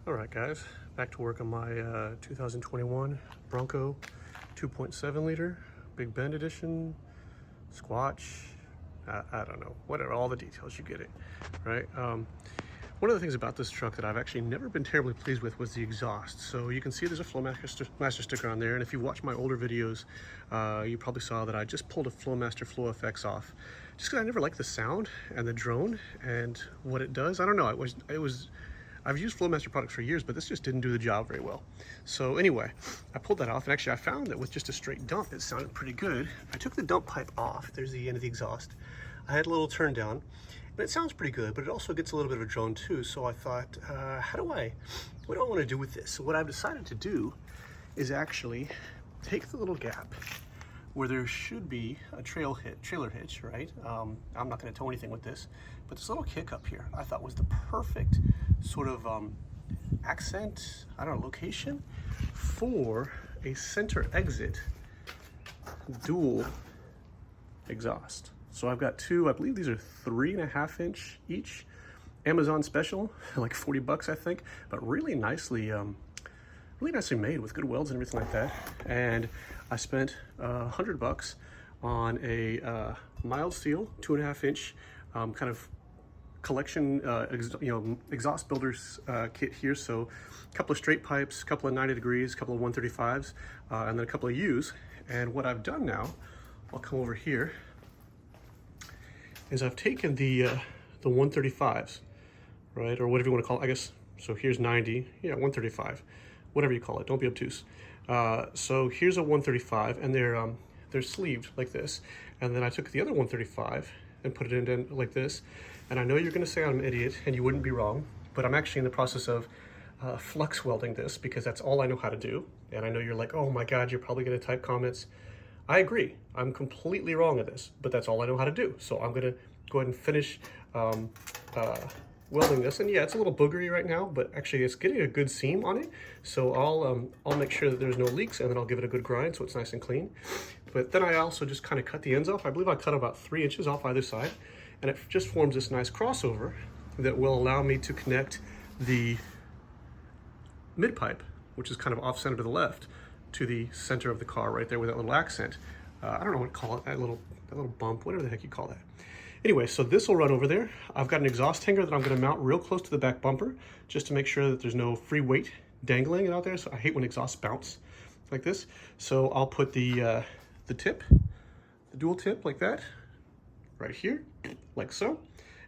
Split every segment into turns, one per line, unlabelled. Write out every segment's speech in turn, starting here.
All right, guys, back to work on my 2021 Bronco 2.7 liter Big Bend edition, Squatch. I don't know, whatever, all the details, you get it, right? One of the things about this truck that I've actually never been terribly pleased with was the exhaust. So you can see there's a Flowmaster sticker on there, and if you watch my older videos, you probably saw that I just pulled a Flowmaster Flow Effects off, just because I never liked the sound and the drone and what it does. I don't know, I've used Flowmaster products for years, but this just didn't do the job very well. So anyway, I pulled that off, and actually I found that with just a straight dump, it sounded pretty good. I took the dump pipe off. There's the end of the exhaust. I had a little turn down, and it sounds pretty good, but it also gets a little bit of a drone too. So I thought, what do I want to do with this? So what I've decided to do is actually take the little gap where there should be a trailer hitch, right? I'm not going to tow anything with this, but this little kick up here I thought was the perfect sort of accent, I don't know, location for a center exit dual exhaust. So I've got two, I believe these are 3.5 inch each, Amazon special, like 40 bucks I think, but really nicely made with good welds and everything like that. And I spent 100 bucks on a mild steel 2.5 inch kind of collection exhaust builders kit here. So a couple of straight pipes, a couple of 90 degrees, a couple of 135s, and then a couple of U's. And what I've done now, I'll come over here, is I've taken the 135s, right, or whatever you want to call it, I guess. So here's 90, yeah, 135, whatever you call it, don't be obtuse. So here's a 135, and they're sleeved like this. And then I took the other 135 and put it in like this. And I know you're gonna say I'm an idiot, and you wouldn't be wrong, but I'm actually in the process of flux welding this, because that's all I know how to do. And I know you're like, oh my God, you're probably gonna type comments. I agree, I'm completely wrong at this, but that's all I know how to do. So I'm gonna go ahead and finish welding this. And yeah, it's a little boogery right now, but actually it's getting a good seam on it. So I'll make sure that there's no leaks, and then I'll give it a good grind so it's nice and clean. But then I also just kind of cut the ends off. I believe I cut about 3 inches off either side, and it just forms this nice crossover that will allow me to connect the mid pipe, which is kind of off center to the left, to the center of the car right there with that little accent. I don't know what to call it, that little bump, whatever the heck you call that. Anyway, so this will run over there. I've got an exhaust hanger that I'm gonna mount real close to the back bumper, just to make sure that there's no free weight dangling out there. So I hate when exhausts bounce like this. So I'll put the tip, the dual tip like that, right here, like so.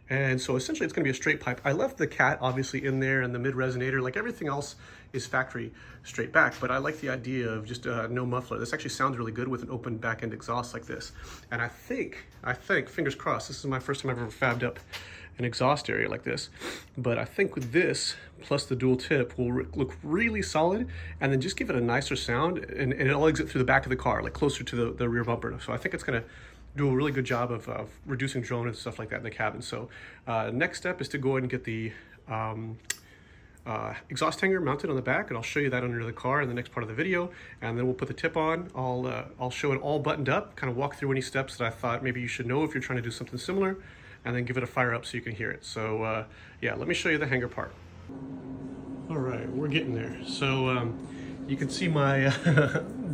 And so essentially it's gonna be a straight pipe. I left the cat obviously in there and the mid resonator, like everything else is factory straight back, but I like the idea of just no muffler. This actually sounds really good with an open back end exhaust like this. And I think, fingers crossed, this is my first time I've ever fabbed up an exhaust area like this, but I think with this plus the dual tip will look really solid, and then just give it a nicer sound, and it'll exit through the back of the car, like closer to the rear bumper. So I think it's gonna do a really good job of reducing drone and stuff like that in the cabin. So next step is to go ahead and get the exhaust hanger mounted on the back, and I'll show you that under the car in the next part of the video. And then we'll put the tip on. I'll show it all buttoned up, kind of walk through any steps that I thought maybe you should know if you're trying to do something similar, and then give it a fire up so you can hear it. So yeah, let me show you the hanger part. All right, we're getting there. So you can see my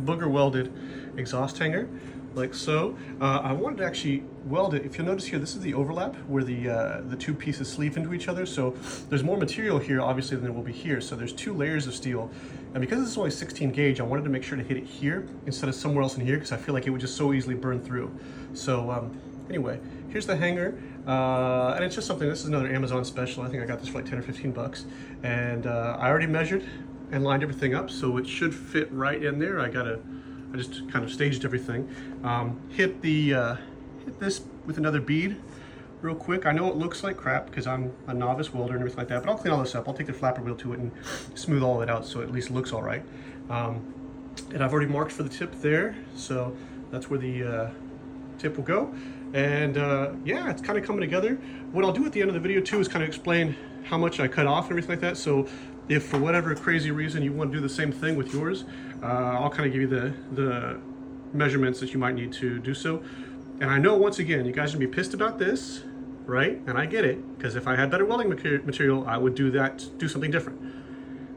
booger welded exhaust hanger, like so. I wanted to actually weld it. If you'll notice here, this is the overlap where the two pieces sleeve into each other. So there's more material here, obviously, than there will be here. So there's 2 layers of steel. And because this is only 16 gauge, I wanted to make sure to hit it here instead of somewhere else in here, because I feel like it would just so easily burn through. So anyway, here's the hanger. And it's just something, this is another Amazon special. I think I got this for like 10 or 15 bucks. And I already measured and lined everything up, so it should fit right in there. I just kind of staged everything. Hit this with another bead real quick. I know it looks like crap because I'm a novice welder and everything like that, but I'll clean all this up. I'll take the flapper wheel to it and smooth all of it out so it at least looks all right. And I've already marked for the tip there, so that's where the tip will go. And yeah, it's kind of coming together. What I'll do at the end of the video too is kind of explain how much I cut off and everything like that. So if for whatever crazy reason you want to do the same thing with yours, I'll kind of give you the measurements that you might need to do so. And I know, once again, you guys are gonna be pissed about this, right? And I get it, because if I had better welding material, I would do something different.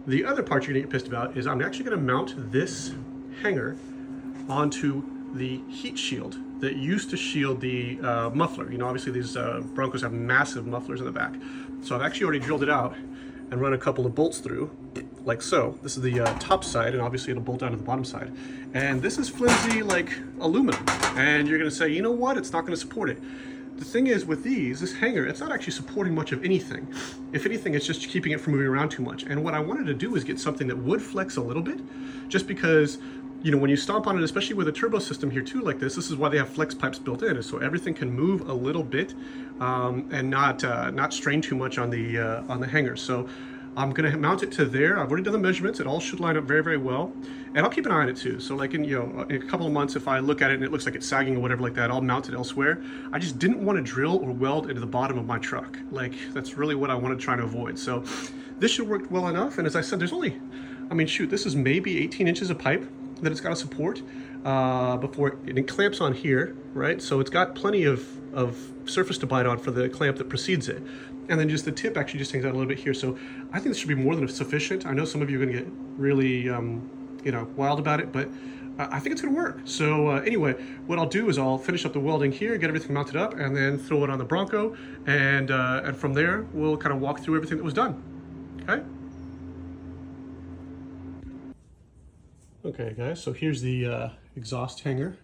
The other part you're gonna get pissed about is I'm actually gonna mount this hanger onto the heat shield that used to shield the muffler. You know, obviously these Broncos have massive mufflers in the back. So I've actually already drilled it out and run a couple of bolts through, like so. This is the top side, and obviously it'll bolt down to the bottom side. And this is flimsy like aluminum. And you're gonna say, you know what, it's not gonna support it. The thing is with these, this hanger, it's not actually supporting much of anything. If anything, it's just keeping it from moving around too much. And what I wanted to do is get something that would flex a little bit, just because, you know, when you stomp on it, especially with a turbo system here too like this is why they have flex pipes built in, so everything can move a little bit and not strain too much on the hanger. So I'm gonna mount it to there. I've already done the measurements. It all should line up very, very well. And I'll keep an eye on it too. So like in a couple of months, if I look at it and it looks like it's sagging or whatever like that, I'll mount it elsewhere. I just didn't want to drill or weld into the bottom of my truck. Like that's really what I wanted to try to avoid. So this should work well enough. And as I said, there's only, I mean, shoot, this is maybe 18 inches of pipe that it's got to support before it clamps on here, right? So it's got plenty of surface to bite on for the clamp that precedes it. And then just the tip actually just hangs out a little bit here. So I think this should be more than sufficient. I know some of you are gonna get really, you know, wild about it, but I think it's gonna work. So anyway, what I'll do is I'll finish up the welding here, get everything mounted up, and then throw it on the Bronco. And from there, we'll kind of walk through everything that was done, okay? Okay guys, so here's the exhaust hanger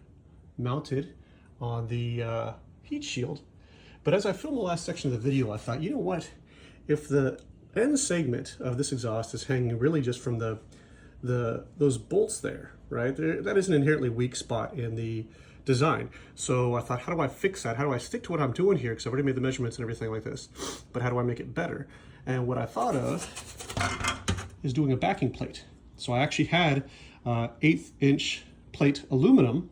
mounted on the heat shield. But as I filmed the last section of the video, I thought, you know what? If the end segment of this exhaust is hanging really just from those bolts there, right? That is an inherently weak spot in the design. So I thought, how do I fix that? How do I stick to what I'm doing here? Because I've already made the measurements and everything like this. But how do I make it better? And what I thought of is doing a backing plate. So I actually had 1/8 inch plate aluminum.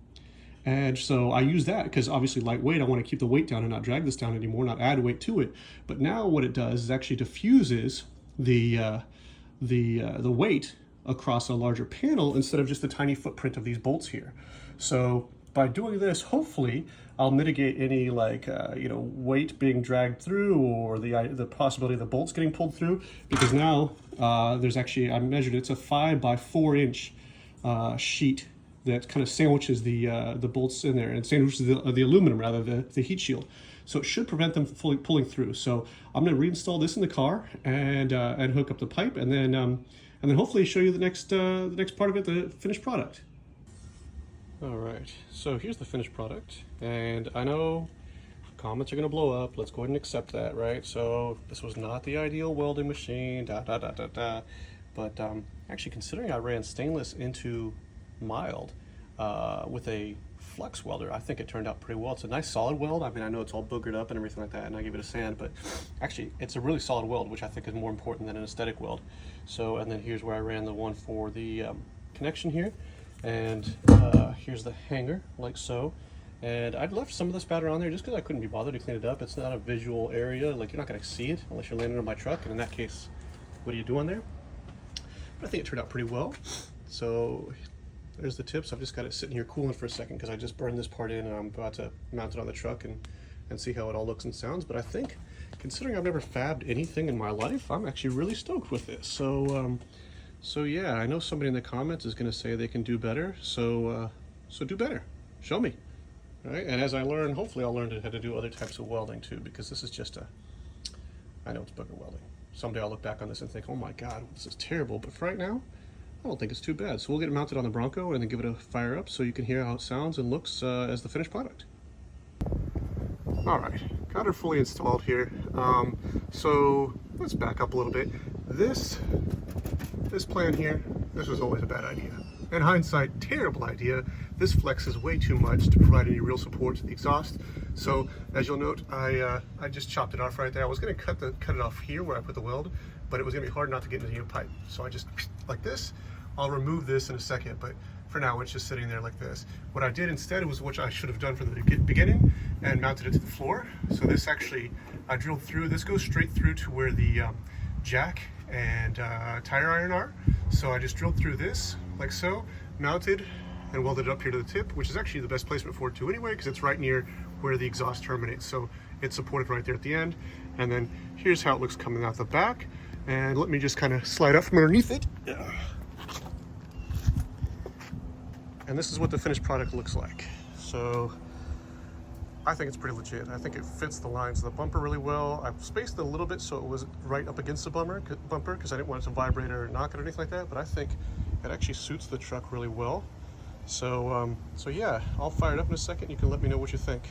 And so I use that because obviously lightweight, I want to keep the weight down and not drag this down anymore, not add weight to it. But now what it does is actually diffuses the weight across a larger panel instead of just the tiny footprint of these bolts here. So by doing this, hopefully I'll mitigate any like, you know, weight being dragged through or the possibility of the bolts getting pulled through, because now there's actually, I measured it's a 5 by 4 inch sheet that kind of sandwiches the bolts in there and sandwiches the aluminum, rather, the heat shield. So it should prevent them fully pulling through. So I'm going to reinstall this in the car and hook up the pipe, and then hopefully show you the next part of it, the finished product. All right, so here's the finished product, and I know comments are going to blow up. Let's go ahead and accept that, right? So this was not the ideal welding machine, but actually, considering I ran stainless into mild with a flux welder, I think it turned out pretty well. It's a nice solid weld. I mean, I know it's all boogered up and everything like that, and I give it a sand, but actually it's a really solid weld, which I think is more important than an aesthetic weld. So, and then here's where I ran the one for the connection here, and here's the hanger, like so. And I'd left some of the spatter on there just because I couldn't be bothered to clean it up. It's not a visual area, like you're not going to see it unless you're landing on my truck, and in that case, what do you do on there? But I think it turned out pretty well. So there's the tips. I've just got it sitting here cooling for a second because I just burned this part in, and I'm about to mount it on the truck and see how it all looks and sounds. But I think, considering I've never fabbed anything in my life, I'm actually really stoked with this. So yeah, I know somebody in the comments is going to say they can do better. So do better. Show me. All right? And as I learn, hopefully I'll learn how to do other types of welding too, because this is just I know it's booger welding. Someday I'll look back on this and think, oh my God, this is terrible. But for right now, I don't think it's too bad. So we'll get it mounted on the Bronco and then give it a fire up so you can hear how it sounds and looks as the finished product. All right, got her fully installed here. So let's back up a little bit. This plan here, this was always a bad idea. In hindsight, terrible idea. This flexes way too much to provide any real support to the exhaust. So as you'll note, I just chopped it off right there. I was going to cut it off here where I put the weld, but it was going to be hard not to get into the pipe. So I just, like this. I'll remove this in a second, but for now it's just sitting there like this. What I did instead was what I should have done from the beginning and mounted it to the floor. So this actually, I drilled through, this goes straight through to where the jack and tire iron are. So I just drilled through this like so, mounted and welded it up here to the tip, which is actually the best placement for it too anyway, because it's right near where the exhaust terminates. So it's supported right there at the end. And then here's how it looks coming out the back. And let me just kind of slide out from underneath it. And this is what the finished product looks like. So I think it's pretty legit. I think it fits the lines of the bumper really well. I've spaced it a little bit so it was right up against the bumper because I didn't want it to vibrate or knock it or anything like that, but I think it actually suits the truck really well. So, so yeah, I'll fire it up in a second. You can let me know what you think.